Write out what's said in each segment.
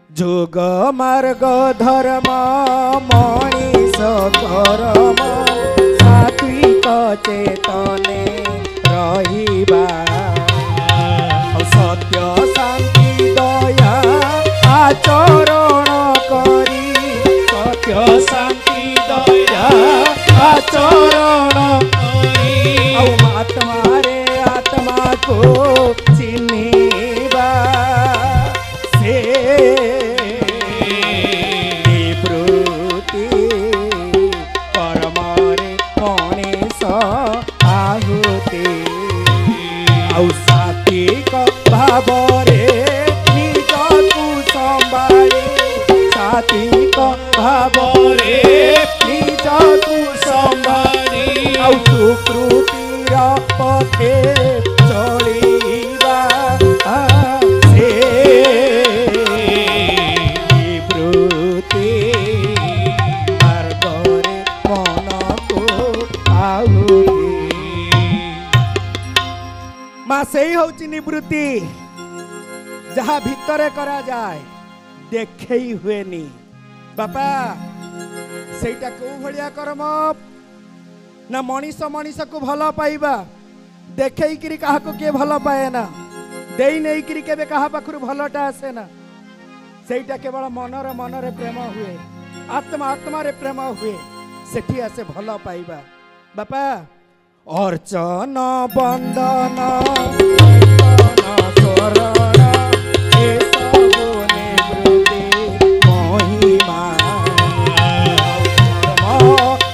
जोग मार्ग धर्म मनीष कर्म सात्विक चेतने रहिबा सत्य शांति दया आचरण करी सत्य शांति दया आचरण करी आत्मा रे आत्मा को चिन्हिबा से निवृत्ति कर्म रे गणेश आहुति सात्विक भाव रे निज को संभाळे सात्विक भाव रे निज को संभाळे सुकृतिर पथे चलिबा से निवृत्ति मार्ग रे मन को आहुति माँ से ही होची निवृत्ति जहाँ भितरे करा जाए देखे ही हुए नी बापा सेटा को भलिया कर्म ना मनीष मनीष को भल पाइबा देखे करी कहा को किए भल पाए ना दे नहीं करी केबे कहा पाखरु भलटा आसे ना सेटा केवल मनरे प्रेम हुए आत्मा आत्मा रे प्रेम हुए सेठी आसे भल पाइबा बापा अर्चन बंदन शरण ए सबु निवृत्ति महिमा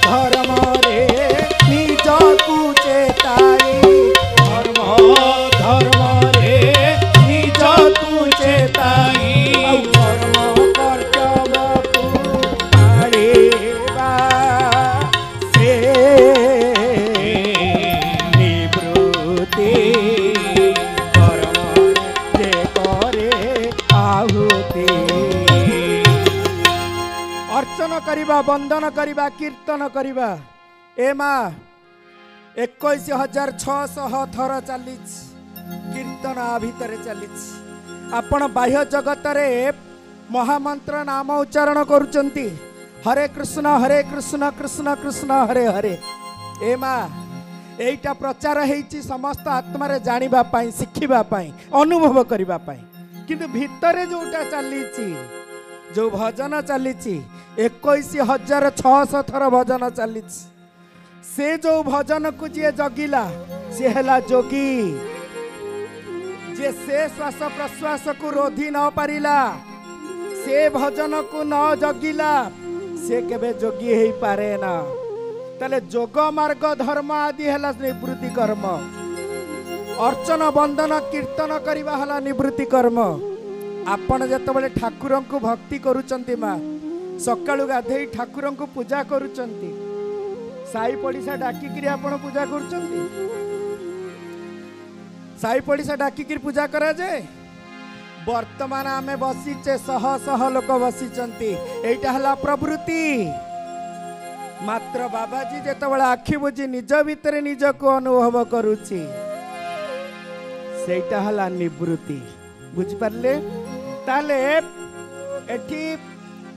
धर्म रे निज को चेताई धर्म रे निज को चेताई कर्म कर्तव्य को पाळिबा से अर्चन करिबा बंदन करिबा कीर्तन करिबा ए माँ 21,600 थर चली कीर्तन आ भितर चली आपण बाह्य जगत रे महामंत्र नाम उच्चारण करुचंती हरे कृष्ण कृष्ण कृष्ण हरे हरे ए माँ एटा प्रचार हेची समस्त आत्मा रे जानिबा पाई शिखिबा पाई अनुभव करिबा पाई किंतु भितरे जोटा चलीची जो भजन चलीची 21,600 थर भजन चली से जो भजन को जी जगिला सी है जोगी जे से श्वास प्रश्वास को रोधी न पारिला से भजन को न जगिला से केबे जोगी हेई पारे ना ताले जोग मार्ग धर्म आदि है निवृत्ति कर्म अर्चन बंदन कीर्तन करवा है निवृत्ति कर्म आपण जतबले ठाकुर को भक्ति करुचंती माँ सकाळु गाधे ठाकुर को पूजा करुचंती साई पड़िशा डाकिकी आपण पूजा करुचंती साई पड़िशा डाकिकी पूजा करा जाए वर्तमान आमे बसीचे शह शह लोक बसीचंती एटा हला प्रवृत्ति मात्र बाबाजी जेतबले आखि बुझी निज भितर निज को अनुभव करुची सेटा हला निवृत्ति बुझी पारले ताले एठी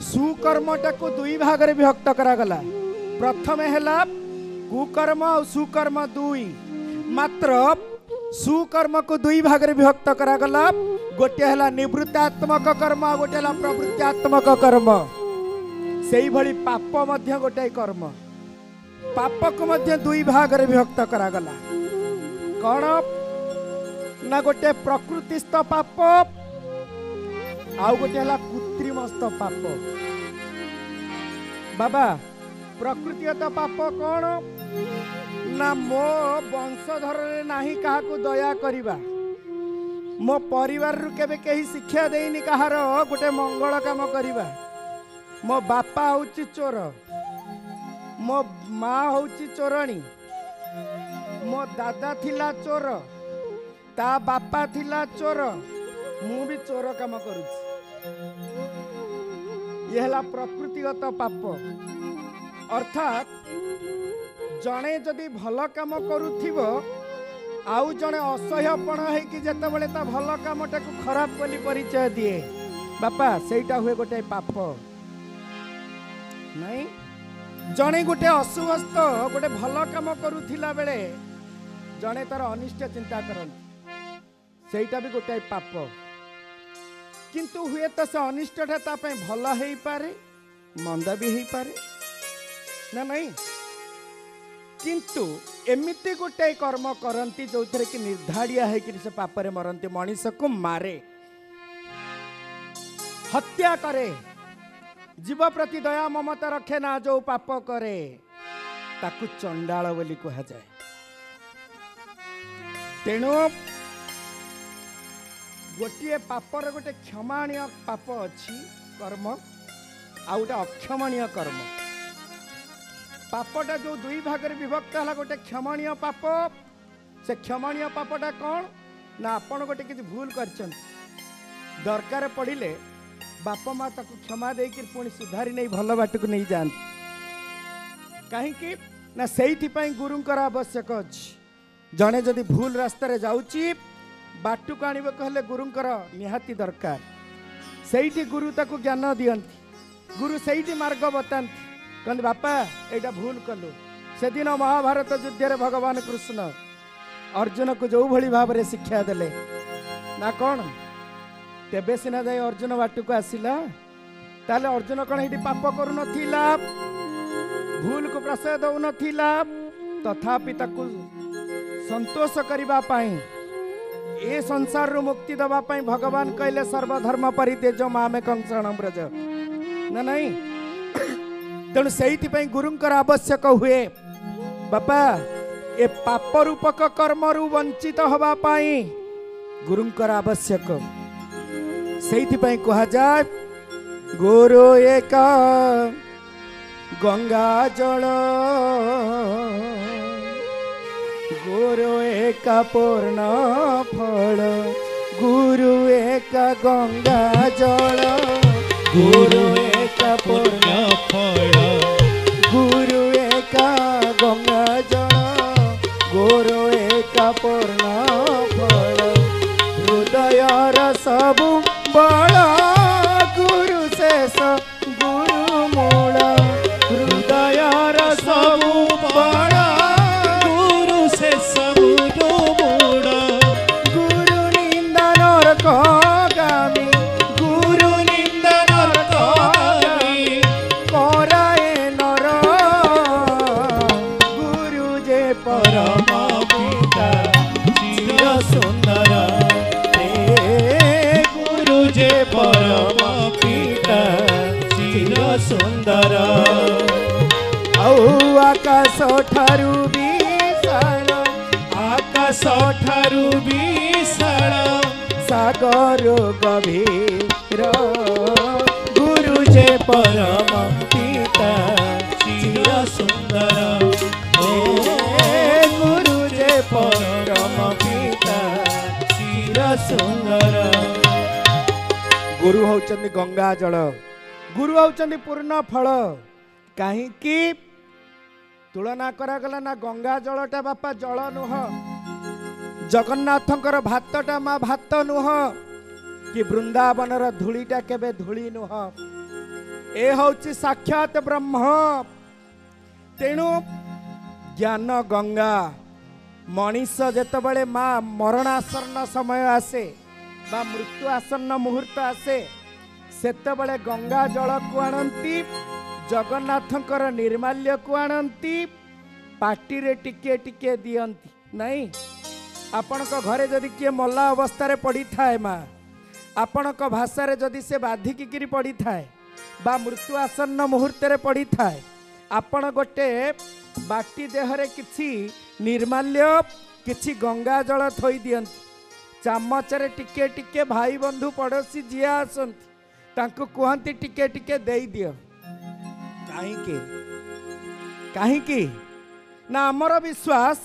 सुकर्मटा को दुई भाग रे विभक्त करा गला प्रथम हैला कुकर्म और सुकर्म दुई मात्र सुकर्म को दुई भाग रे विभक्त करा गला गोटे हैला निवृत्तात्मक कर्म गोटे हैला प्रवृत्तात्मक कर्म सेही भली पाप मध्य गोटे कर्म पाप को मध्य दुई भाग रे विभक्त करा गला कौन ना गोटे प्रकृतिस्थ पाप आउ गोटे हला कृत्रिमस्थ पाप बाबा प्रकृतिगत पाप कौन ना मो वंशधर नाही कहा को दया करिबा मो परिवार रु केबे केही शिक्षा देइनी कहार गोटे मंगल काम करिबा मो बापा होची चोर मो माँ होची चोरणी मो दादा थिला चोर ता बापा थिला चोर मु भी चोर काम करुछि ये हला प्रकृतिगत पाप अर्थात जड़े जदि भल काम करुथिबो आउ जड़े असह्यपण है कि जेतेबेले ता भल कामटा को खराब बोली परिचय दिए बापा सेटा हुए गोटे पाप नहीं जड़े गोटे असुवस्थ गोटे भल कम करुला बेले जड़े तार अनिष्ट चिंता करती सेटा भी गोटे पाप किंतु हुए तो से अनिष्टटा तापे भल हो पारे मंद भी हो पारे ना नहीं किंतु एमिति गोटे कर्म करती जो थे कि निर्धारिया है कि से पापरे मरती मनीष को मारे हत्या करे जीव प्रति दया ममता रखे ना जो पाप करे ताकू चंडाल बोली कहा जाए तेणु गोटे पापर गोटे क्षमाणीय पाप अच्छी कर्म आ गोटे अक्षमणीय कर्म पापटा जो दुई भाग विभक्त है गोटे क्षमणीय पाप से क्षमणीय पापटा कौन ना आपण गोटे किसी भूल कर दरकार पड़े बाप माँ ताको क्षमा देकर पुणी सुधारी नहीं भल बाट को नहीं जाती कहीं ना से गुरुंकर आवश्यक अच्छी जड़े जदि भूल रास्तार जाऊँगी बाटू को आने कहले गुरुंकर निहाती दरकार से गुरु ताको ज्ञान दियंती गुरु से मार्ग बताती कहते बापा एटा भूल कलु से दिन महाभारत युद्ध भगवान कृष्ण अर्जुन को जो भली भाव में शिक्षा देले ना कौन तेबे सिना जाए अर्जुन बाटू को आसिला ताले अर्जुन कौन ये पाप करू नथिला भूल को प्रशय दौ नथिला तथापि ताकू संतोष करबा पाई ए संसार रू मुक्ति दबा पाई भगवान कहले सर्वधर्म परित्यज मामे कंसरणं ब्रज ना नहीं तेणु से गुरुंकर आवश्यक हुए बापा ए पाप रूपक कर्म रु वंचित हवा पाई गुरुंकर आवश्यक से कहा जाए गुरु एक गंगा जल गुरु एक पूर्ण फल गुरु एक गंगा जल गुरु एक पूर्ण फल गुरु एक गंगा जल गुरु एक पूर्ण फल हृदयर सबु बड़ा गुरु शेष गुरु मूल हृदयर सबु बड़ा गुरु शेष गुरु मूल गुरु निंदन गामी गुरु निंदन गामी कराए नर गुरु जे परम पिता चिर सुंदर जे परम पिता चिर सुंदर आकाश ठारू विशाल आकाश ठारू विशाल सागर गभीर गुरु जे परम पिता चिर सुंदर गुरु जे परम पिता चिर सुंदर गुरु होचंदी गंगा जल गुरु होचंदी पूर्ण फल कहीं तुलना करागला ना गंगा जलटा बापा जल नुह जगन्नाथंकर भातटा माँ भात नुह कि वृंदावनर धूलीटा केबे धूली नुह ए होची साक्षात ब्रह्म तेणु ज्ञान गंगा मनीष जेतबेले माँ मरणासन्न समय आसे बा मृत्यु आसन्न मुहूर्त आसे सेतबेले गंगा जल को आणंती जगन्नाथंकर निर्माल्य को आणंती पाटी रे टिके टिके दियंती नहीं आपण को घरे जदि किए मल्ला अवस्था रे पड़ी थाए माँ आपण को भाषा रे जदि से बाधिकी पड़ी थाए बा मृत्यु आसन्न मुहूर्त रे पड़ी थाए आपण गोटे बाटी देहरे किछि निर्माल्य किछि गंगा जल थोई दियंती चामचरे टिके टिके भाई बंधु पड़ोसी जी आसंती तांको कहती टिके टिके दे दियो कहीं ना आमर विश्वास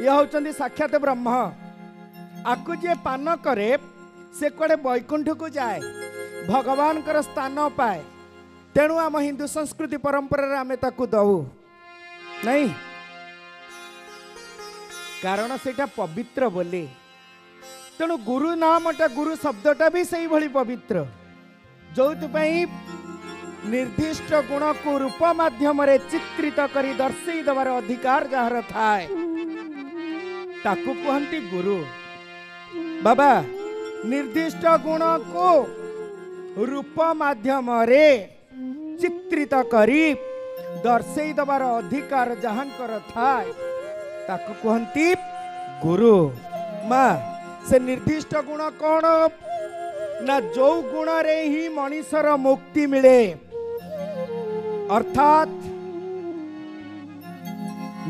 ये होचंदी साक्षात ब्रह्म आकु जे पान करे से कड़े वैकुंठ को जाए भगवान कर स्थान पाए तेणु आम हिंदू संस्कृति परंपरा आमे ताकू दऊ नहीं कारण सेटा पवित्र बोली तेणु गुरु नामटा गुरु शब्दटा भी सही भली पवित्र जोपाई निर्दिष्ट गुण को रूप माध्यम चित्रित करी दर्शई देवार अधिकार जार थाए ताकू कहती गुरु। बाबा निर्दिष्ट गुण को रूप माध्यम चित्रित करी दर्शई देवार अधिकार जहांकर थाए ताकू कहती गुरु। माँ से निर्दिष्ट गुण कौन ना जो गुण रे ही मनीषर मुक्ति मिले अर्थात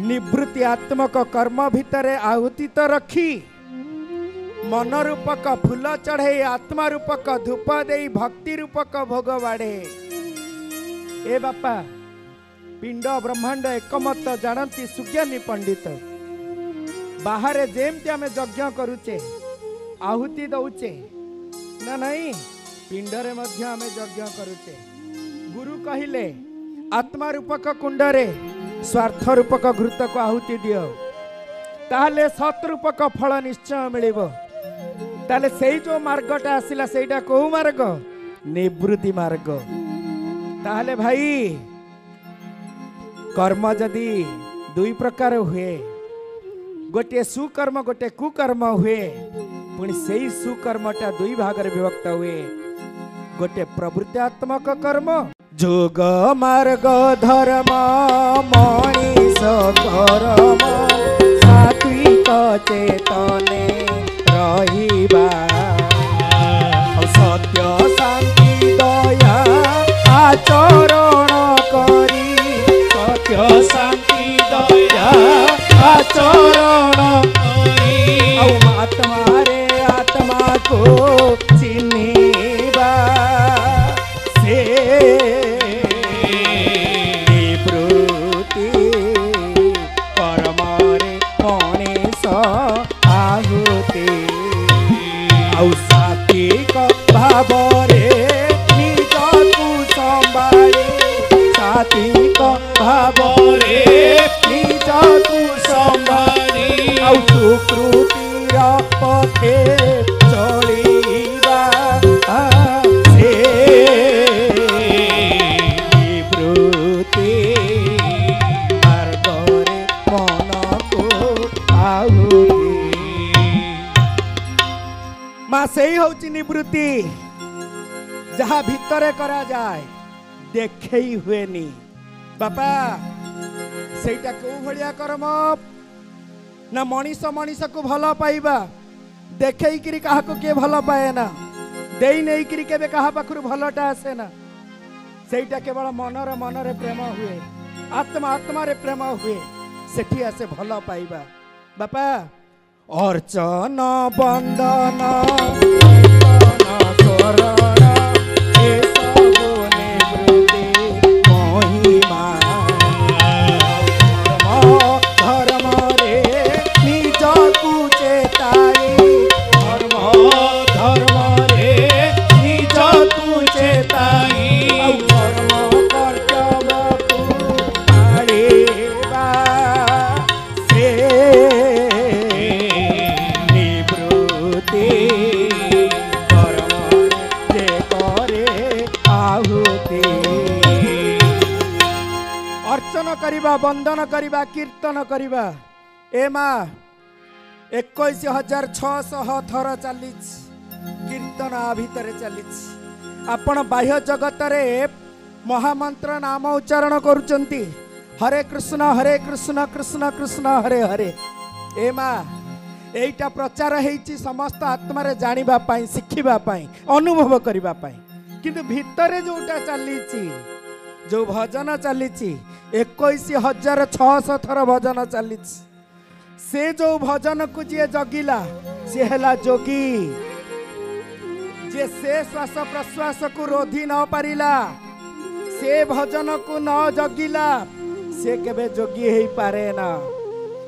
निवृत्तिआत्मक कर्म भितरे आहुति तो रखी मन रूपक फूल चढ़े आत्मा रूपक धूप दे भक्ति रूपक भोग बाढ़े। ए बापा पिंड ब्रह्मांड एकमत जानती सुज्ञानी पंडित बाहर जेमती आम यज्ञ करुचे आहुति दौचे ना नहीं पिंडरे मध्य आम यज्ञ करुचे। गुरु कहिले आत्मा रूपक कुंडरे स्वार्थ रूपक घृत को आहुति दियो ताहले सत रूपक फल निश्चय मिलिबो। ताहले सेई जो मार्गटा आसिला सेटा को मार्ग निवृत्ति मार्ग। ताहले भाई कर्म जदि दुई प्रकार हुए गोटे सुकर्म गोटे कुकर्म हुए पुणी सेई सुकर्मटा दुई भाग विभक्त हुए गोटे प्रवृत्त्यात्मक कर्म जोग मार्ग धर्म मनीष कर्म सात्विक चेतने रहिबा सत्य शांति दया आचरण करी सत्य शांति दया आचरण करी आत्मा रे आत्मा को चिन्हिबा से निवृत्ति कर्म रे गणेश आहुति आउ सात्विक भाव रे निज को संभाळे सात्विक भाव रे निज को संभाळे आउ सुकृतिर पथे चलिबा से निवृत्ति मार्ग रे मन को आहुति। माँ से होची निवृत्ति जहाँ भितरे करा जाए देखई हुएनी। बापा सेटा को भलिया कर्म ना मनीष मनीष को भल पाइबा देखई किरी काहा को के भल पाए ना देई नहीं किरी केबे काहा पाखरु भलटा आसे ना सेटा केवल मनरे प्रेम हुए आत्मा आत्मा रे प्रेम हुए सेठी आसे भल पाइबा। बापा अर्चन बंदन शरण ए सब निवृत्ति महिमा धर्म रे निज को चेताई धर्म रे निज को चेताई कर्म कर्तव्य को पाळिबा से निवृत्ति कर्म जे करे आहुति। अर्चन करिबा बंदन करिबा कीर्तन करिबा ए माँ 21,600 थर चली कीर्तन आ भितर चली आपण बाह्य जगत रे महामंत्र नाम उच्चारण करुचंती हरे कृष्ण कृष्ण कृष्ण हरे हरे। ए माँ एटा प्रचार हेची समस्त आत्मा रे जानिबा पाई शिखिबा पाई अनुभव करिबा पाई किंतु भितरे जोटा चलीची जो भजन चलीची 21,600 थर भजन चलीची से जो भजन को जी जगिला से हला जोगी जे से श्वास प्रश्वास को रोधी न पारिला से भजन को न जगिला से केबे जोगी हेई पारे ना।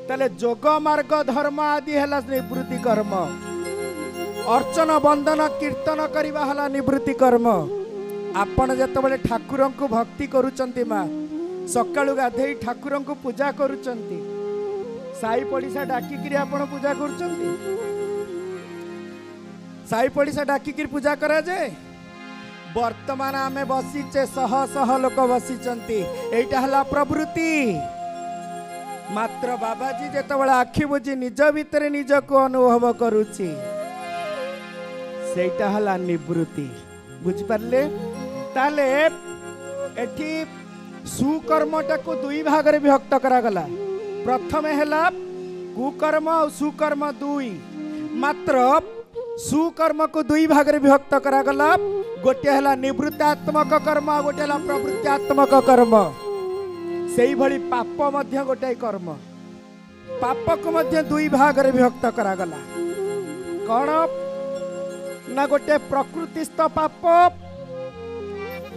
ताले जोग मार्ग धर्म आदि हला निवृत्ति कर्म अर्चन बंदन कीर्तन करिबा हला निवृत्ति कर्म। आपण जतबेले ठाकुर को भक्ति करूचंती माँ सकाळु गाधेई ठाकुर को पूजा करूचंती साई पड़िशा डाकिकी आपण पूजा करुचंती साई पड़िशा डाकिकी पूजा करा जाए वर्तमान आमे बसीचे शह शह लोक बसीचंती एटा हला प्रवृत्ति मात्र बाबाजी जेतबेले आखि बुझी निज भितर निज को अनुभव करूची सेटा हला निवृत्ति बुझी पारले ताले एठी सुकर्मटा को दुई भाग रे विभक्त करा गला प्रथमे हला कुकर्म और सुकर्म दुई मात्र सुकर्म को दुई भाग रे विभक्त करा गला गोटे हला निवृत्तात्मक कर्म गोटे हला प्रवृत्तात्मक कर्म सेई भली पाप मध्य गोटे कर्म पाप को मध्य दुई भाग रे विभक्त करा गला कौन ना गोटे प्रकृतिस्थ पाप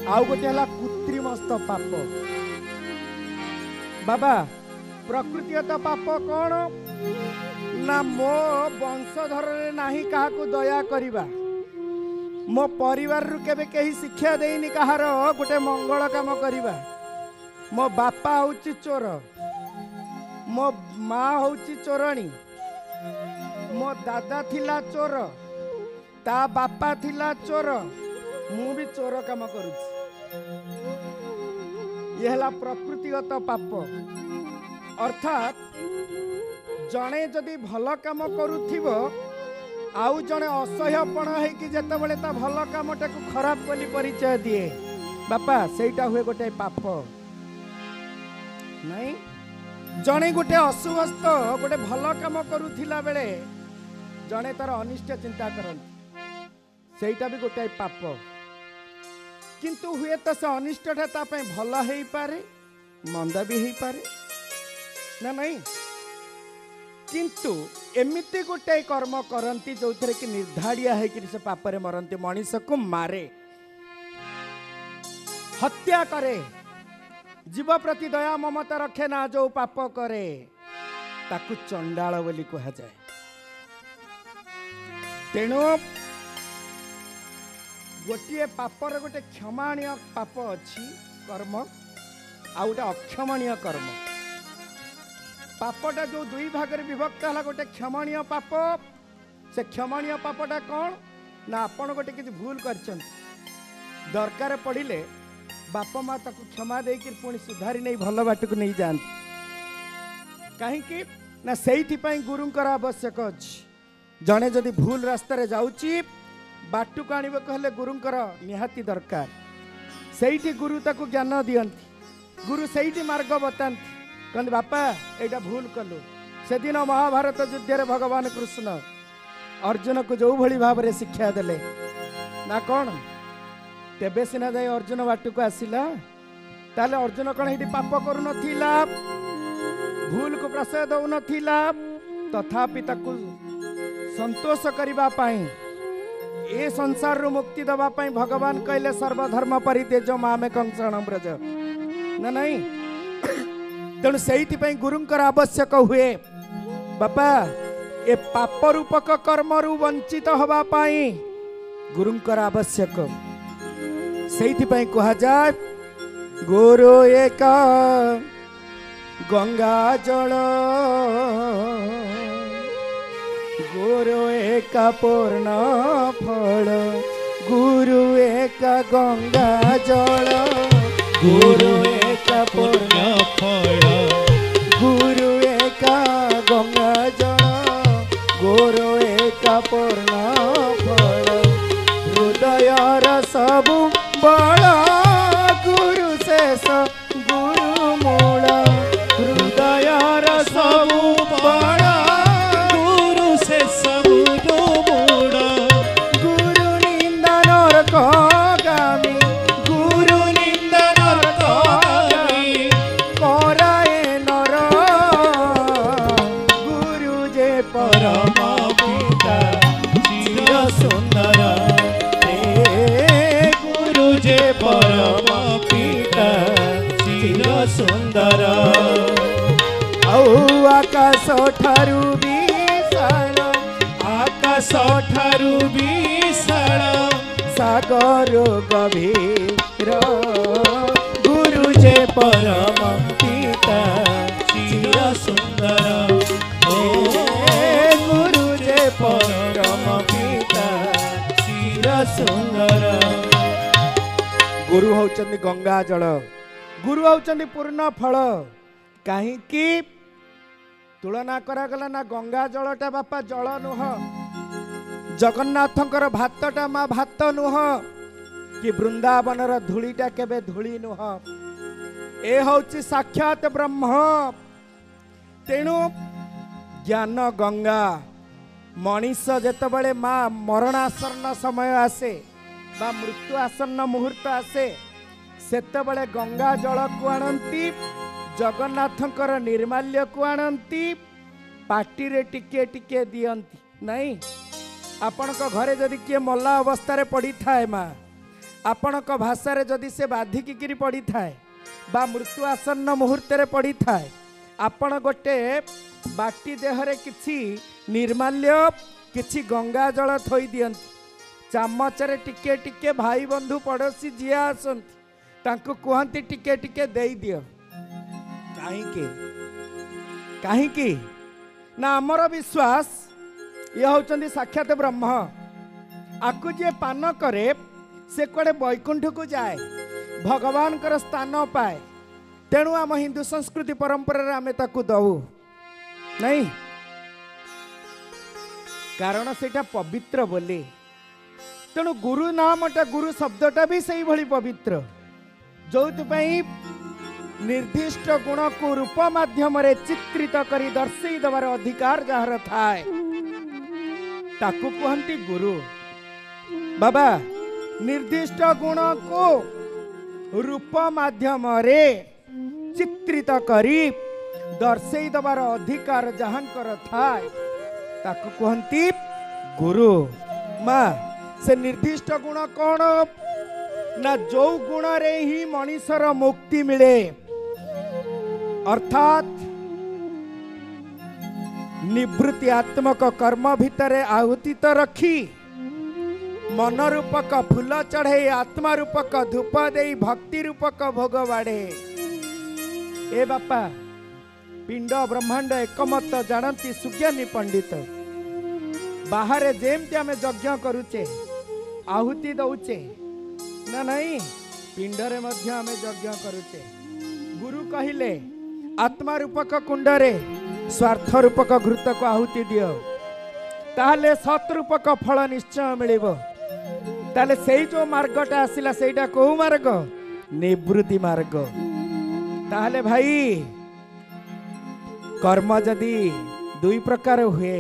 आउ गोटे हला कृत्रिमस्थ पाप बाबा प्रकृतिगत पाप कौन ना मो वंशधर नाही काहा को दया करिबा मो परिवार रु केबे केही शिक्षा देइनी कहार गोटे मंगल काम करिबा मो बापा होची चोर मो माँ होची चोरणी मो दादा थिला चोर ता बापा थिला चोर मु भी चोर काम करूची ये हला प्रकृतिगत पाप अर्थात जणे जदि भल काम करुथिबो आउ जणे असह्यपण है कि जेतेबेले ता भल कामटा को खराब बोली परिचय दिए बापा सेटा हुए गोटे पाप नहीं जणे गोटे असुवस्थ गोटे भल काम करुथिला बेले जणे तार अनिष्ट चिंता करन सेटा भी गोटे पाप किंतु हुए तो से अनिष्टटा ता पे भल हेई पारे मंद भी हेई पारे ना नहीं किंतु एमिति गोटे कर्म करती जो थे कि निर्धारिया है कि से पापरे मरती मनीष को मारे हत्या करे जीव प्रति दया ममता रखे ना जो पाप करे ताकू चंडाल बोली कहा जाए तेणु गोटे पापर गोटे क्षमाणीय पाप अच्छी कर्म आ गोटे अक्षमणीय कर्म पापटा जो दुई भाग में विभक्त है गोटे क्षमणीय पाप से क्षमणीय पापटा कौन ना आपण गोटे किसी भूल कर दरकार पड़े बाप माँ ताको क्षमा देकर पुणी सुधारी नहीं भल बाट को नहीं जाती कहीं ना से गुरुंकर आवश्यक अच्छी जड़े जदि भूल रास्तार जाऊँगी बाटू को आने कहले गुरुंकर निहाती दरकार से गुरु ताको ज्ञान दियंती गुरु से मार्ग बताती कहते बापा एटा भूल कलु से दिन महाभारत युद्ध भगवान कृष्ण अर्जुन को जो भली भाव में शिक्षा देले ना कौन तेबे सिना जाए अर्जुन बाटू को आसिला ताले अर्जुन कौन ये पाप करू नथिला भूल को प्रशय दौ नथिला तथापि ताकू संतोष करबा पाई ए संसार रू मुक्ति दबा पाई भगवान कहले सर्वधर्म परित्यज मामेकं शरणं व्रज ना नहीं तेणु से गुरुंकर आवश्यक हुए बापा ए पाप रूपक कर्म रु वंचित हवा पाई गुरुंकर आवश्यक से कहा जाए गुरु एक गंगा जल गुरु एक पूर्ण फल गुरु एक गंगा जल गुरु एक पूर्ण फल गुरु एक गंगा जल गुरु एक पूर्ण फल हृदयर सबु बल गुरु शेष गुरु मूल हृदयर सबु बल गुरु शेष गुरु मूल गुरु निंदा नरक गामी गुरु निंदा नरक गामी कराए नर गुरु जे परम पिता चिर सुंदर गुरु जे परम पिता चिर सुंदर आकाश ठारू विशाल आकाश ठारू विशाल सागर गभीर गुरु जे परम पिता चिर सुंदर गुरु जे परम पिता चिर सुंदर गुरु होचंदी गंगा जल, गुरु होचंदी पूर्ण फल। कहीं तुलना करागला ना गंगा जलटा बापा जल नुह, जगन्नाथंकर भातटा मा भात नुह, कि वृंदावनर धूलीटा केबे धूली नुह। ए होची साक्षात ब्रह्म। तेणु ज्ञान गंगा मनीष जेतबेले माँ मरणासन्न समय आसे बा मृत्यु आसन्न मुहूर्त आसे सेतबेले गंगा जल को आणंती, जगन्नाथंकर निर्माल्य को आणंती, पाटी रे टिके टिके दियंती। नहीं आपणक घरे जदि किए मल्ला अवस्था पड़ी थाए माँ, आपणक भाषा जदि से बाधिकी पड़ी थाए बा मृत्यु आसन्न मुहूर्त पड़ी थाए, आपण गोटे बाटी देहरे किछि निर्माल्य किछि गंगा जल थोई दियंती, चामचरे टिके टिके भाई बंधु पड़ोसी जी आसंती तांको कहंती टिके टिके देई दियो। कहीं ना आमर विश्वास ये होचंदी साक्षात ब्रह्म। आकु जे पान करे से कोड़े वैकुंठ को जाए, भगवान कर स्थान पाए। तेणु आम हिंदू संस्कृति परंपरा आमे ताकू दऊ नहीं, कारण सेटा पवित्र बोले। तेणु गुरु नामटा गुरु शब्दटा भी सही भली पवित्र, जो निर्दिष्ट गुण को रूप माध्यम चित्रित करी दर्शई देवार अधिकार जार थाए ताकू कहंती गुरु। बाबा निर्दिष्ट गुण को रूप माध्यम चित्रित करी दर्शई देवार अधिकार जहांकर थाए ताकू कहंती गुरु। माँ से निर्दिष्ट गुण कौन ना जो गुण रे ही मनीषर मुक्ति मिले, अर्थात निवृत्तिआत्मक कर्म भितरे आहुति तो रखी, मन रूपक फूल चढ़े, आत्मा रूपक धूप दे, भक्ति रूपक भोग बाढ़े। ए बापा पिंड ब्रह्मांड एकमत जानती सुज्ञानी पंडित। बाहर जेमती आमे यज्ञ करुचे आहुति दौचे ना नहीं, पिंडरे मध्य आमे यज्ञ करुचे। गुरु कहिले आत्मा रूपक कुंडरे स्वार्थ रूपक घृत को आहुति दियो, ताहले सत रूपक फल निश्चय मिलिबो। ताहले सेई जो मार्गटा आसिला सेईटा को मार्ग? निवृत्ति मार्ग। ताहले भाई कर्म जदि दुई प्रकार हुए,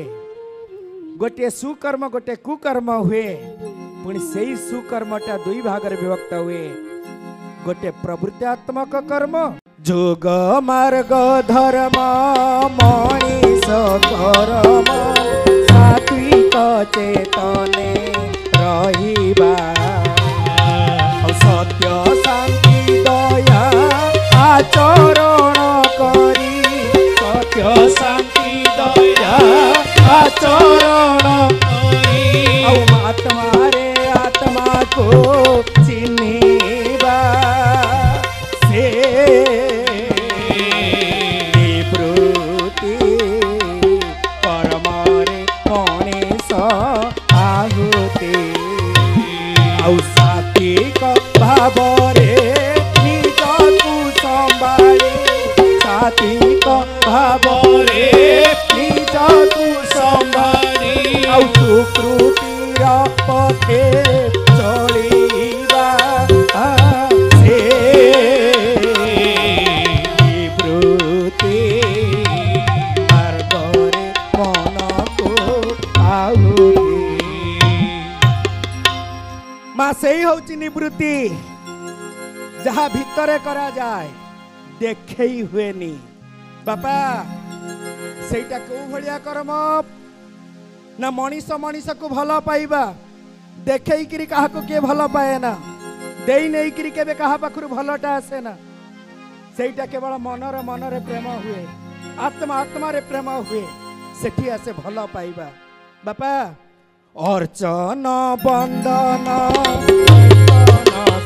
गोटे सुकर्म गोटे कुकर्म हुए, पुणी सेई सुकर्मटा दुई भाग विभक्त हुए, गोटे प्रवृत्त्यात्मक कर्म जोग मार्ग धर्म मनीष कर्म सात्विक चेतने रहिबा, सत्य शांति दया आचरण करी, सत्य शांति दया आचरण करी, आत्मा रे आत्मा को चिन्हिबा से निवृत्ति परम रे गणेश आहुति, आउ सात्विक भाव रे निज को संभाळे, सात्विक भाव रे निज को संभाळे, आउ सुकृतिर पथे चलिबा से निवृत्ति मार्ग रे मन को आहुति। माँ से होची निवृत्ति जहा भितरे करा जाए देखई हुएनी। बापा सेटा को भलिया कर्म ना मनीष मनीष को भल पाइबा, देखई किरी काहा को के भल पाए ना, देई नहीं किरी केबे काहा पाखरु भलटा आसे ना। सेटा केवल मनर मनरे प्रेम हुए, आत्मा आत्मा रे प्रेम हुए, सेठी आसे भल पाइबा। बापा अर्चन बंदन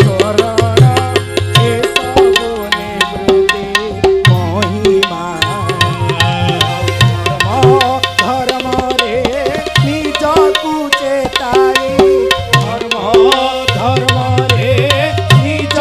शरण ए सबो निवृत्ति महिमा, धर्म रे निज को चेताई, धर्म रे निज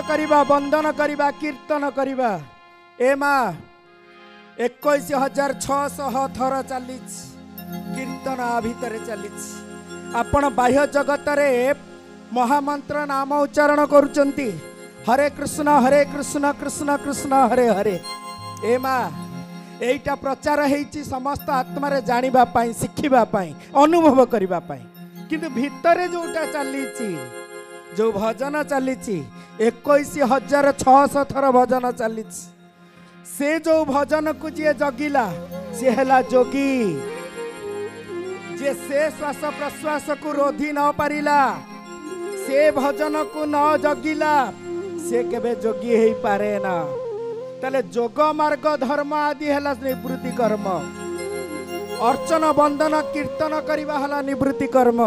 करिबा वंदन करिबा कीर्तन करिबा ए माँ 21,600 थर चली कीर्तन आ भितर चली आपण बाह्य जगत रे महामंत्र नाम उच्चारण करुचंती हरे कृष्ण कृष्ण कृष्ण हरे हरे ए माँ एटा प्रचार हेची समस्त आत्मा रे जानिबा पाई शिखिबा पाई अनुभव करिबा पाई किंतु भितरे जोटा चलीची जो भजन चलीची 21,600 थर भजन चलीची से जो भजन को जी जगिला से हला जोगी जे से श्वास प्रश्वास को रोधी न पारिला से भजन को न जगिला से केबे जोगी हेई पारे ना तले जोग मार्ग धर्म आदि हला निवृत्ति कर्म अर्चन वंदन कीर्तन करिबा हला निवृत्ति कर्म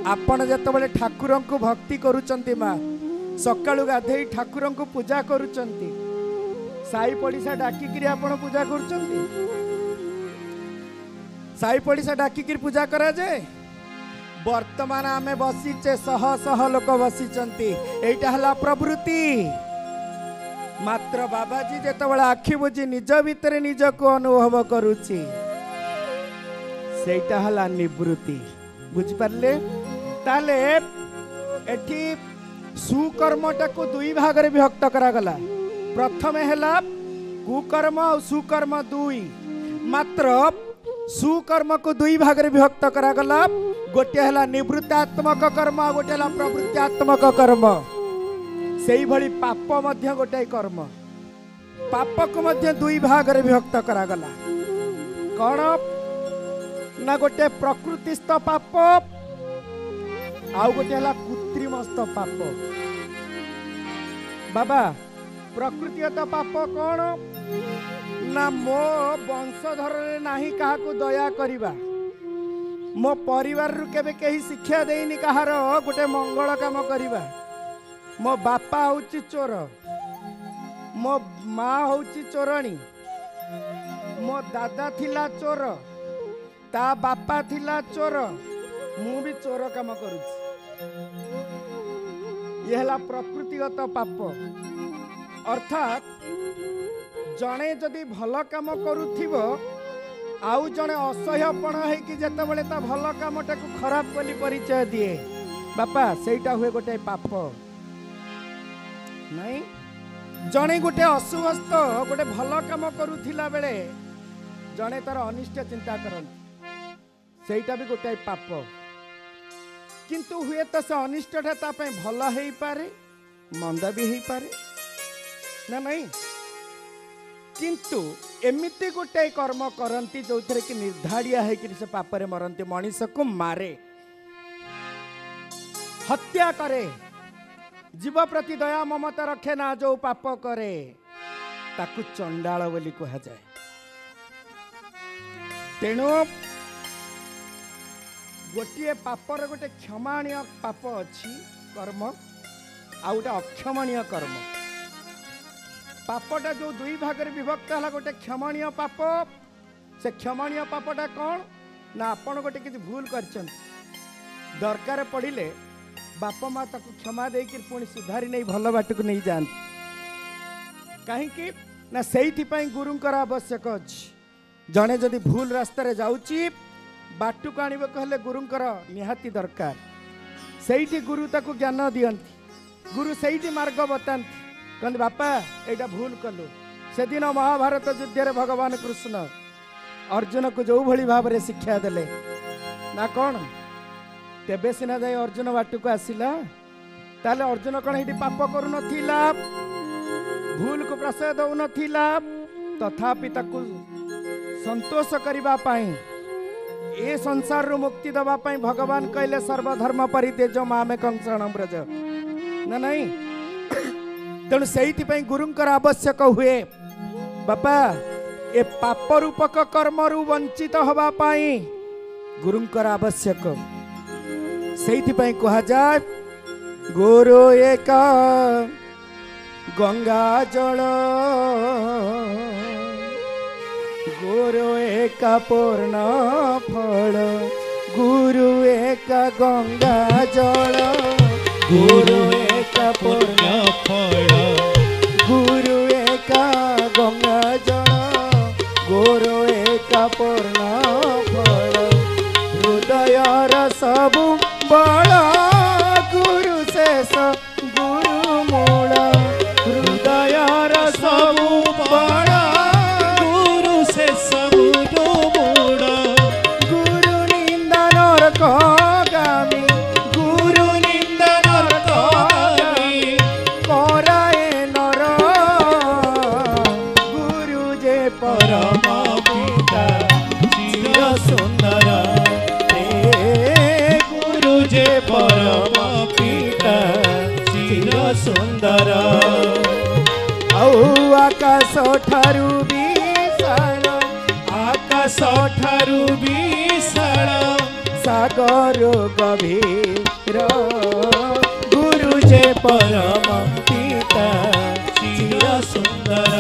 आपण जतबेले ठाकुर को भक्ति करूचंती माँ सकाळु गाधेई ठाकुर को पूजा करूचंती साई पड़िशा डाकिकी आपण पूजा करूचंती साई पड़िशा डाकिकी पूजा करा जाए वर्तमान आमे बसीचे शह शह लोक बसीचंती एटा हला प्रवृत्ति मात्र बाबाजी जेतबेले आखि बुझी निज भितर निज को अनुभव करूची सेटा हला निवृत्ति बुझी पारले ताले एठी सुकर्मटा को दुई भाग रे विभक्त करा गला प्रथम हेला कुकर्म और सुकर्म दुई मात्र सुकर्म को दुई भाग रे विभक्त करा गला गोटे हेला निवृत्तात्मक कर्म गोटे हेला प्रवृत्तात्मक कर्म सेई भली पाप मध्य गोटे कर्म पाप को मध्य दुई भाग रे विभक्त करा गला कौन ना गोटे प्रकृतिस्थ पाप आउ गोटे हला कृत्रिमस्थ पाप बाबा प्रकृतिगत पाप कौन ना मो वंशधर नाही काहा को दया करिबा मो परिवार रु केबे केही शिक्षा देइनी कहार गोटे मंगल काम करिबा मो बापा होची चोर मो माँ होची चोरणी मो दादा थिला चोर ता बापा थिला चोर मु भी चोर काम करूची ये हला प्रकृतिगत पाप अर्थात जणे जदि भल काम करुथिबो आउ जणे असह्यपण है कि जेतेबेले ता भल कामटा को खराब बोली परिचय दिए बापा सेटा हुए गोटे पाप नहीं जणे गोटे असुवस्थ गोटे भल काम करुथिला बेले जणे तार अनिष्ट चिंता करन सेटा भी गोटे पाप किंतु हुए तो से अनिष्टटा ता पे भल हेई पारे मंद भी हेई पारे ना नहीं किंतु एमिति गोटे कर्म करती जो थे कि निर्धारिया है कि से पापरे मरती मनीष को मारे हत्या करे जीव प्रति दया ममता रखे ना जो पाप करे ताकू चंडाल बोली कहा जाए तेणु गोटे पापर गोटे क्षमाणीय पाप अच्छी कर्म आ गोटे अक्षमणीय कर्म पापटा जो दुई भाग में विभक्त है गोटे क्षमणीय पाप से क्षमणीय पापटा कौन ना आपण गोटे किसी भूल कर दरकार पड़े बाप माँ ताको क्षमा देकर पुणी सुधारी नहीं भल बाट को नहीं जाती कहीं ना से गुरुंकर आवश्यक अच्छी जड़े जदि भूल रास्तार जाऊँगी बाटू को आने को हेले गुरुंकर निहाती दरकार से गुरु ताको ज्ञान दियंती गुरु से मार्ग बताती कहते बापा एटा भूल कलु से दिन महाभारत युद्ध भगवान कृष्ण अर्जुन को जो भली भाव में शिक्षा देले ना कौन तेबे सिना जाए अर्जुन बाटू को आसिला ताले अर्जुन कौन ये पाप करू नथिला भूल को प्रशय दौ नथिला तथापि ताकू संतोष करबा पाई ए संसार रू मुक्ति दबा पाई भगवान कहले सर्वधर्म परित्यज मामेकं शरणं व्रज ना नहीं तेणु से गुरुंकर आवश्यक हुए बापा ए पाप रूपक कर्म रु वंचित हवा पाई गुरुंकर आवश्यक से कहा जाए गुरु एक गंगा जल गुरु एक पूर्ण फल गुरु एक गंगा जल गुरु एक एक पुण्य फल गुरु एक गंगा जल गुरु एक पूर्ण फल हृदयर सबु बल गुरु शेष गुरु मूल हृदयर सबु बल गुरु शेष गुरु मूल गुरु निंदा नरकगामी गुरु निंदा नरकगामी कराए नर गुरु जे परम पिता चिर सुंदर हे गुरु जे परम पिता चिर सुंदर औ आकाश ठारू विशाल आकाश ठारू विशाल सागर गभीर गुरु जे परम पिता चिर सुंदर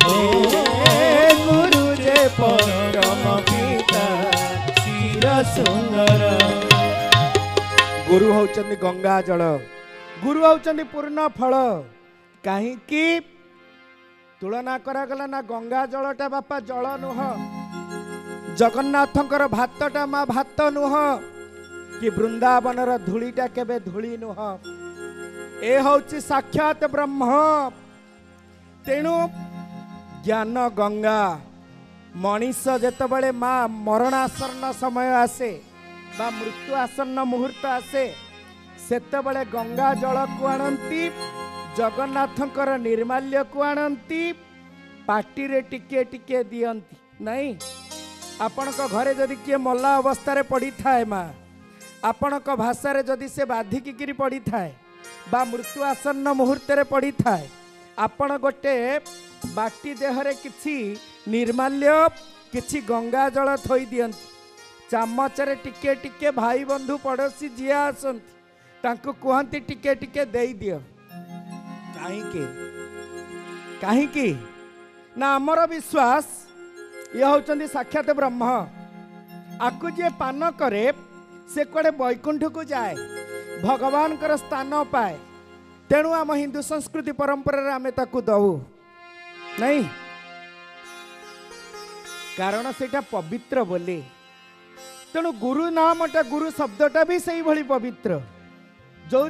हे गुरु जे परम पिता चिर सुंदर गुरु होचंदी गंगा जल गुरु होचंदी पूर्ण फल कहीं तुलना करागला ना गंगा जलटा बापा जल नुह जगन्नाथंकर भातटा मा भात नुह कि वृंदावनर धूलीटा केबे धूली नुह ए होची साक्षात ब्रह्म तेणु ज्ञान गंगा मनीष जेतबेले मा मरणासन्न समय आसे बा मृत्यु आसन्न मुहूर्त आसे सेतबेले गंगा जल को आणंती जगन्नाथंकर निर्माल्य को आणंती पार्टी रे टिके टिके दियंती नहीं आपण को घरे जदि किए मल्ला अवस्था पड़ी थाए माँ आपण को भाषा रे जदि से बाधिकी पड़ी थाए बा मृत्यु आसन्न मुहूर्त रे पड़ी थाए आपण गोटे बाटी देहरे किछि निर्माल्य किछि गंगा जल थोई दियंती चामच रे टिके टिके भाई बंधु पड़ोसी जिया आसंती तांको कुहंती टिके टिके देई दियो कहीं ना आमर विश्वास ये होचंदी साक्षात ब्रह्म आकु जे पान करे से कड़े वैकुंठ को जाए भगवान कर स्थान पाए तेणु आम हिंदू संस्कृति परंपरा आमे ताकू दऊ नहीं कारण सेटा पवित्र बोले तेणु गुरु नामटा गुरु शब्दटा भी सही भली पवित्र जो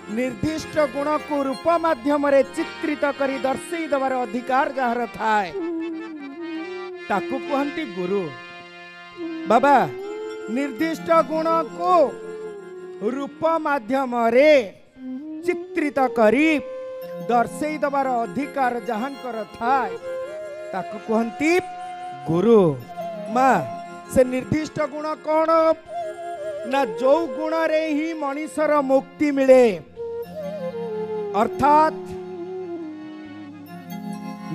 निर्दिष्ट गुण को रूप माध्यम चित्रित करी दर्शई देवार अधिकार जार थाए ताकू कहती गुरु बाबा निर्दिष्ट गुण को रूप माध्यम चित्रित करी दर्शई देवार अधिकार जहांकर थाए ताकू कहती गुरु माँ से निर्दिष्ट गुण कौन ना जो गुण रे ही मनीषर मुक्ति मिले अर्थात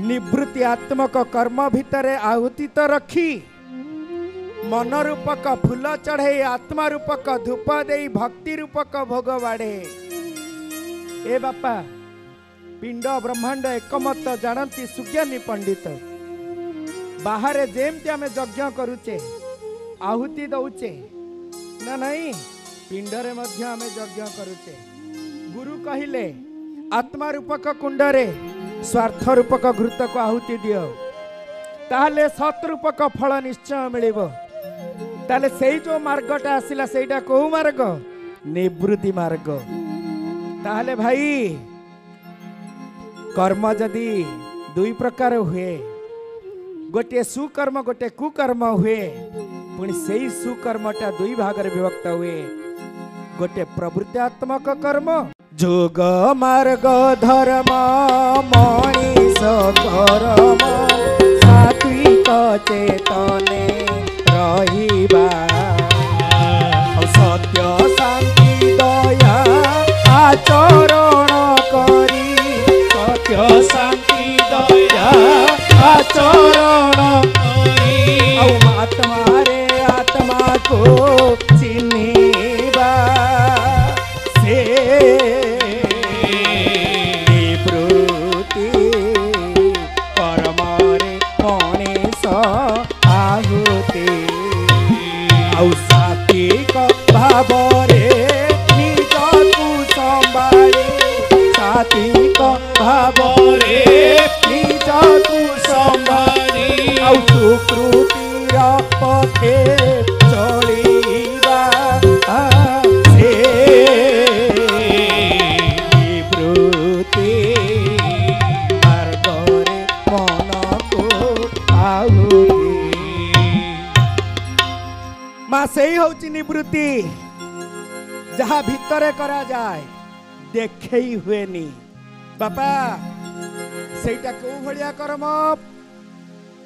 निवृत्ति आत्मक कर्म भितरे आहुति तो रखी मन रूपक फूल चढ़े आत्मा रूपक धूप दे भक्ति रूपक भोग बाढ़े ए बापा पिंड ब्रह्मांड एकमत जानती सुज्ञानी पंडित बाहर जेमती आम यज्ञ करुचे आहुति दौचे ना नहीं पिंडरे मध्य आम यज्ञ करुचे गुरु कहिले आत्मा रूपक कुंडरे स्वार्थ रूपक घृत को आहुति दियो ताहले सत रूपक फल निश्चय मिलिबो ताहले सेई जो मार्गटा आसिला सेईटा को मार्ग निवृत्ति मार्ग ताहले भाई कर्म जदि दुई प्रकार हुए गोटे सुकर्म गोटे कुकर्म हुए पुणी सेई सुकर्मटा दुई भाग रे विभक्त हुए गोटे प्रवृत्त्यात्मक कर्म जोग मार्ग धर्म मनीष कर्म सात्विक चेतने रहिबा सत्य शांति दया आचरण करी सत्य शांति दया आचरण करी आत्मा रे आत्मा को चिन्हिबा से निवृत्ति परमारे गणेश आहुति औ सात्विक भावरे निजकु ଭାବରେ ନିଜକୁ ସମ୍ଭାଳି ଆଉ ସୁକୃତିର ପଥେ ଚଳିବା ସେ ନିବୃତ୍ତି ମାର୍ଗରେ ମନକୁ ଆହୁରି ମା ସେଇ ହଉଛି ନିବୃତ୍ତି ଯାହା ଭିତରେ କରାଯାଏ ଦେଖେଇ ହୁଏନି। ବାପା ସେଇଟା କୋଉ ଭଳିଆ କର୍ମ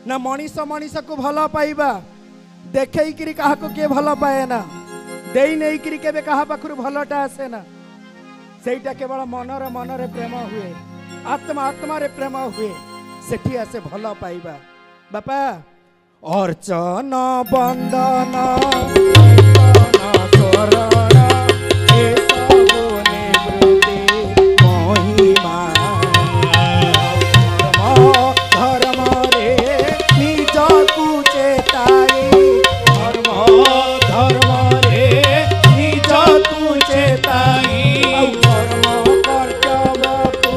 ନା ମଣିଷ ମଣିଷକୁ ଭଲ ପାଇବା ଦେଖେଇକିରି କାହାକୁ କିଏ ଭଲ ପାଏ ନା, ଦେଇ ନେଇକିରି କେବେ କାହା ପାଖରୁ ଭଲଟା ଆସେ ନା। ସେଇଟା କେବଳ ମନରେ ପ୍ରେମ ହୁଏ, ଆତ୍ମାରେ ପ୍ରେମ ହୁଏ, ସେଠି ଆସେ ଭଲ ପାଇବା। ବାପା ଅର୍ଚ୍ଚନ ବନ୍ଦନ ଶରଣ ଏସବୁ ନିବୃତ୍ତି ମହିମା ଧର୍ମରେ ନିଜକୁ ଚେତାଇ ଧର୍ମରେ ନିଜକୁ ଚେତାଇ କର୍ମ କର୍ତ୍ତବ୍ୟକୁ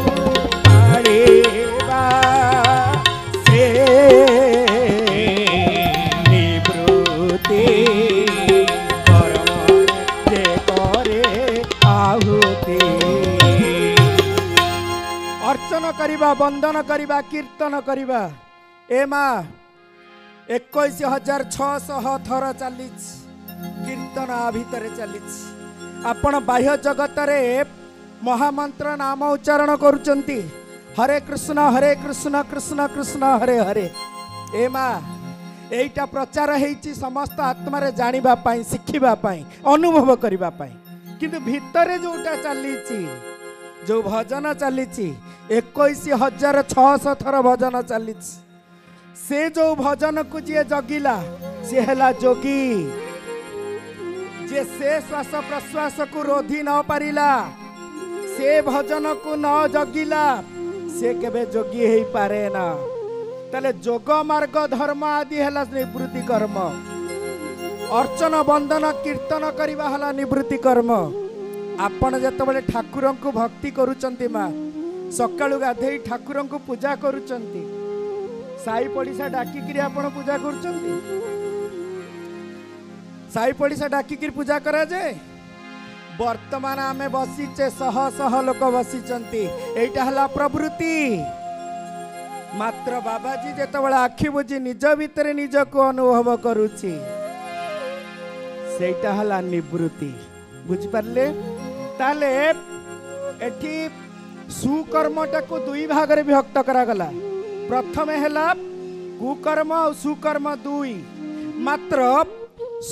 ପାଳିବା ସେ ନିବୃତ୍ତି କର୍ମରେ କରେ ଆହୁତି। ଅର୍ଚ୍ଚନ କରିବା, ବନ୍ଦନ କରିବା, କୀର୍ତ୍ତନ କରିବା। ଏ ମା 21,600 ଥର ଚାଲିଛି କୀର୍ତ୍ତନ ଭିତରେ ଚାଲିଛି। ଆପଣ ବାହ୍ୟ ଜଗତରେ ମହାମନ୍ତ୍ର ନାମ ଉଚ୍ଚାରଣ କରୁଛନ୍ତି, ହରେ କୃଷ୍ଣ କୃଷ୍ଣ କୃଷ୍ଣ ହରେ ହରେ। ଏ ମା এইটা প্রচার হয়েছি সমস্ত আত্মারে জানিবা পাই, শিখিবা পাই, অনুভব করিবা পাই। কিন্তু ভিতরে যেটা চালিছি, যে ভজন চালিছি 21,600 থর ভজন চালিছি, সে যে ভজন কু যে জগিলা সে হেলা যোগী। যে সে শ্বাস প্রশ্বাস কু রোধি ন পারিলা, সে ভজন কু ন জগিলা, সে কেবে যোগী হই পারে না। তাহলে যোগ মার্গ ধর্ম আদি হেলা নিবৃত্তি কর্ম। অর্চন বন্দন কীর্তন করিবা হেলা নিবৃত্তি কর্ম। আপন যেতবেলে ঠাকুরଙ୍କୁ ভক্তি করুচন্তি মা, সকালু গাধেই ঠাকুরଙ୍କୁ পূজা করুচন্তি, সাই পড়িশা ডাকিকিরি আপন পূজা করুচন্তি? সাই পড়িশা ডাকিকিরি পূজা করা যায়? বর্তমান আমি বসিছে, শহ শহ লোক বসিচন্তি, এইটা হেলা প্রবৃত্তি। মাত্র বাবাজি যেতবেলে আখি বুঝি নিজ ভিতরে নিজকু অনুভব করুছি, সেইটা হলা নিবৃত্তি। বুঝিপারলে? তাহলে এটি সুকর্মটাকে দুই ভাগরে বিভক্ত করা গলা। প্রথমে হেলা কুকর্ম আর সুকর্ম দুই। মাত্র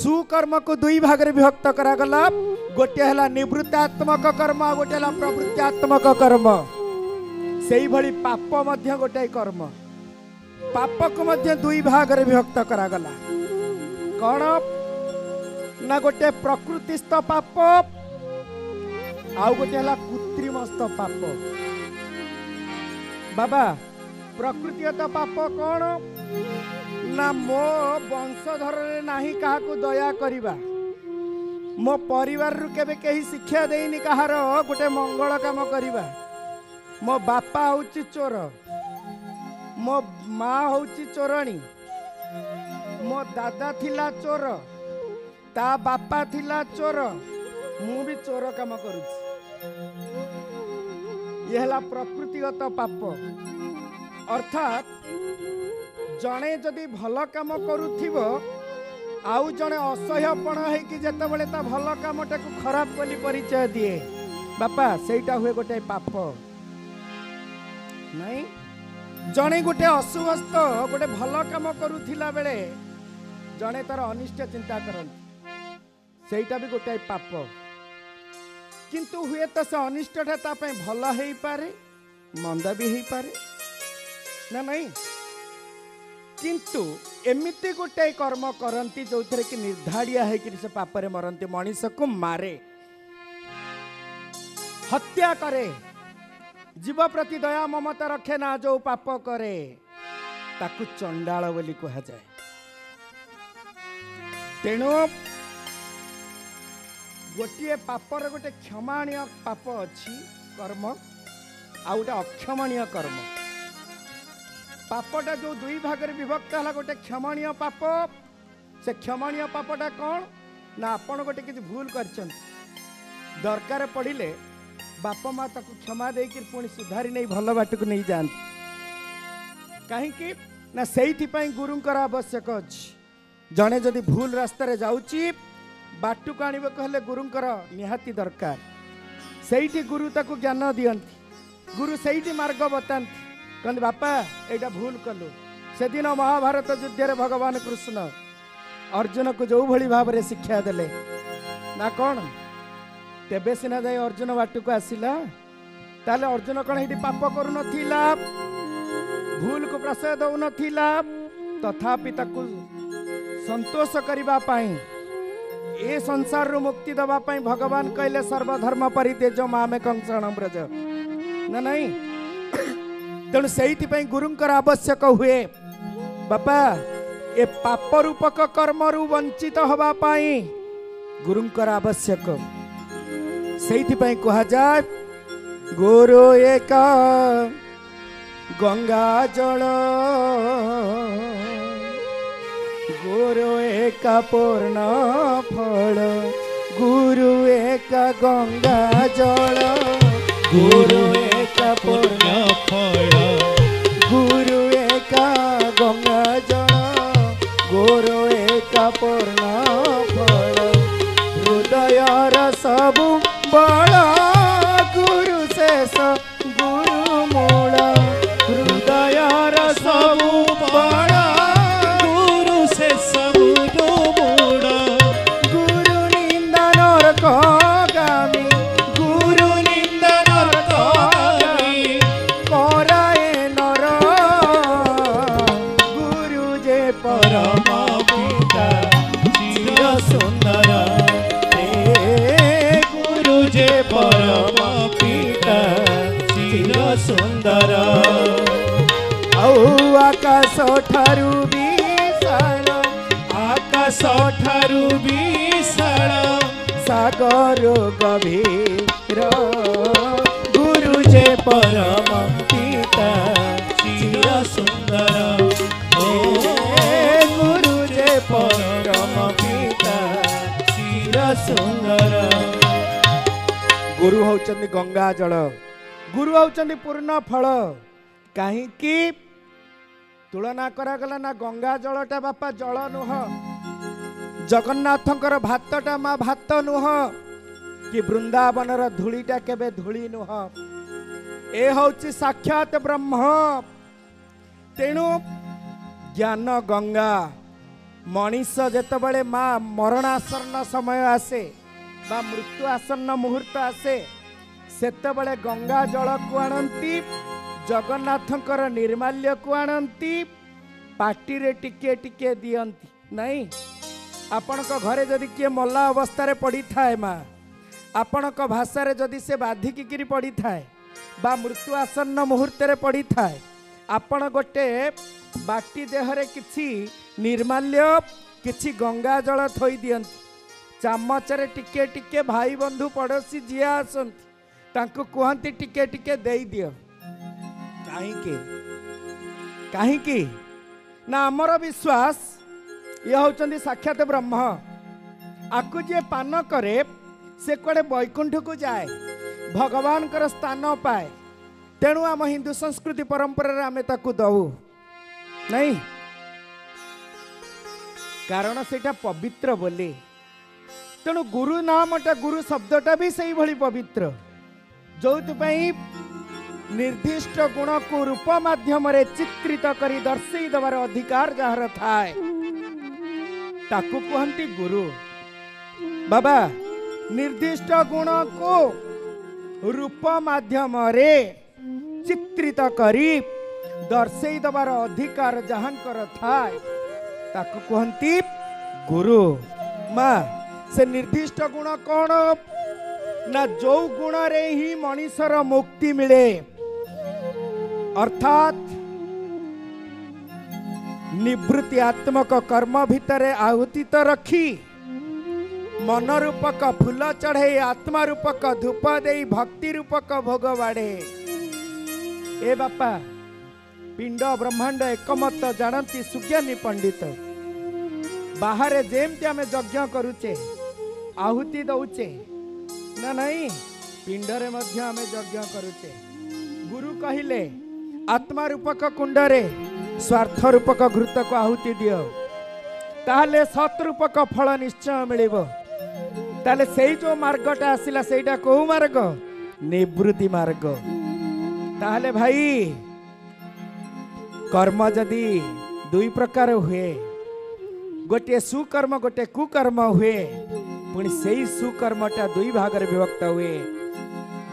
সুকর্মକୁ দুই ভাগরে বিভক্ত করা গলা। গোটে হেলা নিবৃত্তাত্মক কর্ম, গোটে হেলা প্রবৃত্তাত্মক কর্ম। সেইভাবে পাপ মধ্য গোটাই কর্ম। পাপକୁ ମଧ୍ୟ দুই ভাগରେ বিভক্ত করা গলা। কোন না গোটে প্রকৃতিস্থ পাপ, ଆଉ ଗୋଟେ ହେଲା କୃତ୍ରିମସ୍ଥ ପାପ। ବାବା ପ୍ରକୃତିଗତ ପାପ କ'ଣ ନା ମୋ ବଂଶଧରରେ ନାହିଁ କାହାକୁ ଦୟା କରିବା, ମୋ ପରିବାରରୁ କେବେ କେହି ଶିକ୍ଷା ଦେଇନି କାହାର ଗୋଟେ ମଙ୍ଗଳ କାମ କରିବା। ମୋ ବାପା ହଉଛି ଚୋର, ମୋ ମା ହଉଛି ଚୋରଣୀ, ମୋ ଦାଦା ଥିଲା ଚୋର, ତା ବାପା ଥିଲା ଚୋର, ମୁଁ ବି ଚୋର କାମ କରୁଛି। ଇଏ ହେଲା ପ୍ରକୃତିଗତ ପାପ। ଅର୍ଥାତ୍ ଜଣେ ଯଦି ଭଲ କାମ କରୁଥିବ, ଆଉ ଜଣେ ଅସହ୍ୟପଣ ହେଇକି ଯେତେବେଳେ ତା ଭଲ କାମଟାକୁ ଖରାପ ବୋଲି ପରିଚୟ ଦିଏ, ବାପା ସେଇଟା ହୁଏ ଗୋଟେ ପାପ। ନାଇଁ, ଜଣେ ଗୋଟେ ଅସୁସ୍ଥ ଗୋଟେ ଭଲ କାମ କରୁଥିଲା ବେଳେ ଜଣେ ତାର ଅନିଷ୍ଟ ଚିନ୍ତା କରନ୍ତି, ସେଇଟା ବି ଗୋଟେ ପାପ। କିନ୍ତୁ ହୁଏତ ସେ ଅନିଷ୍ଟଟା ତା ପାଇଁ ଭଲ ହେଇପାରେ, ମନ୍ଦ ବି ହେଇପାରେ ନା ନାଇଁ। କିନ୍ତୁ ଏମିତି ଗୋଟେ କର୍ମ କରନ୍ତି ଯୋଉଥିରେ କି ନିର୍ଦ୍ଧାରିଆ ହେଇକିରି ସେ ପାପରେ ମରନ୍ତି। ମଣିଷକୁ ମାରେ, ହତ୍ୟା କରେ, ଜୀବ ପ୍ରତି ଦୟା ମମତା ରଖେ ନା, ଯୋଉ ପାପ କରେ ତାକୁ ଚଣ୍ଡାଳ ବୋଲି କୁହାଯାଏ। ତେଣୁ ଗୋଟିଏ ପାପର ଗୋଟେ କ୍ଷମାଣୀୟ ପାପ ଅଛି କର୍ମ, आ गोटे अक्षमणीय कर्म। पापटा जो दुई भाग विभक्त है गोटे क्षमणीय पाप। से क्षमणीय पापटा कौन ना आपण गोटे किसी भूल कर दरकार पड़े बाप माँ ताको क्षमा देकर पुणी सुधारी नहीं भल बाट को नहीं जाती कहीं ना से गुरुंकर आवश्यक अच्छी जड़े जदि भूल रास्तार जाऊँगी बाटू को आने को हेले गुरुंकर निहाती दरकार से गुरु ताको ज्ञान दियंती गुरु से मार्ग बताती कहते बापा एटा भूल कलु से दिन महाभारत युद्ध भगवान कृष्ण अर्जुन को जो भली भाव में शिक्षा देले ना कौन तेबे सिना जाए अर्जुन बाटू को आसिला ताले अर्जुन कौन ये पाप करू नथिला भूल को प्रश्रय दौ नथिला तथापि ताकू संतोष करबा पाई ए संसार रु मुक्ति दबा पाई भगवान कहले सर्वधर्म परित्यज मामेकं शरणं व्रज ना नहीं तेणु से गुरुंकर आवश्यक हुए बापा ए पाप रूपक कर्म रु वंचित हवा पाई गुरुंकर आवश्यक से कहा जाए गुरु एक गंगा जल गुरु एक पूर्ण फल गुरु एक गंगा जल गुरु एक पूर्ण फल गुरु एक गंगा जल गुरु एक पूर्ण फल हृदयर सबु बल गुरु शेष गुरु मूल हृदयर सबु बल गुरु शेष गुरु मूल गुरु निंदा नरकगामी गुरु निंदा नरकगामी कराए नर गुरु जे परम पिता चिर सुंदर गुरु जे परम पिता चिर सुंदर आकाश ठारू विशाल आकाश ठारू विशाल सागर गभीर गुरु जे परम पिता चिर सुंदर गुरु जे परम पिता चिर सुंदर गुरु होचंदी गंगा जल गुरु होचंदी पूर्ण फल कहीं तुलना करागला ना गंगा जलटा बापा जल नुह जगन्नाथंकर भातटा माँ भात नुह कि वृंदावनर धूलीटा केबे धूली नुह ए हौची साक्षात ब्रह्म तेणु ज्ञान गंगा मनीष जेतबेले माँ मरणासन्न समय आसे बा मृत्यु आसन्न मुहूर्त आसे सेतबेले गंगा जल को आणंती जगन्नाथंकर निर्माल्य को आणंती पाटी रे टिके टिके दियंती नहीं आपण को घरे जदि किए मल्ला अवस्था रे पड़ी थाए माँ आपण को भाषा रे जदि से बाधिकी पड़ी थाए बा मृत्यु आसन्न मुहूर्त रे पड़ी थाए आपण गोटे बाटी देहरे किछि निर्माल्य किछि गंगा जल थोई दियंती चामचरे टिके टिके भाई बंधु पड़ोसी जी आसंती तांको कहंती टिके टिके देई दियो कहीं ना आमर विश्वास ये होचंदी साक्षात ब्रह्म आकु जे पान करे से कड़े वैकुंठ को जाए भगवान कर स्थान पाए तेणु आम हिंदू संस्कृति परंपरा आमे ताकू दऊ नहीं कारण सेटा पवित्र बोले तेणु गुरु नामटा गुरु शब्दटा भी सही भली पवित्र जो निर्दिष्ट गुण को रूप माध्यम चित्रित करी दर्शई देवार अधिकार जार थाए ताकू कहती गुरु बाबा निर्दिष्ट गुण को रूप माध्यम चित्रित करी दर्शई देवार अधिकार जहांकर थाए ताकू कहती गुरु माँ से निर्दिष्ट गुण कौन ना जो गुण रे ही मनीषर मुक्ति मिले अर्थात निवृत्तिआत्मक कर्म भितरे आहुति तो रखी मन रूपक फूल चढ़े आत्मा रूपक धूप दे भक्ति रूपक भोग बाढ़े ए बापा पिंड ब्रह्मांड एकमत जानती सुज्ञानी पंडित बाहर जेमती आम यज्ञ करुचे आहुति दौचे ना नहीं पिंडरे मध्य आम यज्ञ करुचे गुरु कहिले आत्मा रूपक कुंडरे स्वार्थ रूपक घृत को आहुति दियो ताहले सतरूपक फल निश्चय मिलिबो ताहले सेई जो मार्गटा आसिला सेटा को मार्ग निवृत्ति मार्ग ताहले भाई कर्म जदि दुई प्रकार हुए गोटे सुकर्म गोटे कुकर्म हुए पुणी सेई सुकर्मटा दुई भाग विभक्त हुए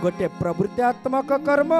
गोटे प्रवृत्त्यात्मक कर्म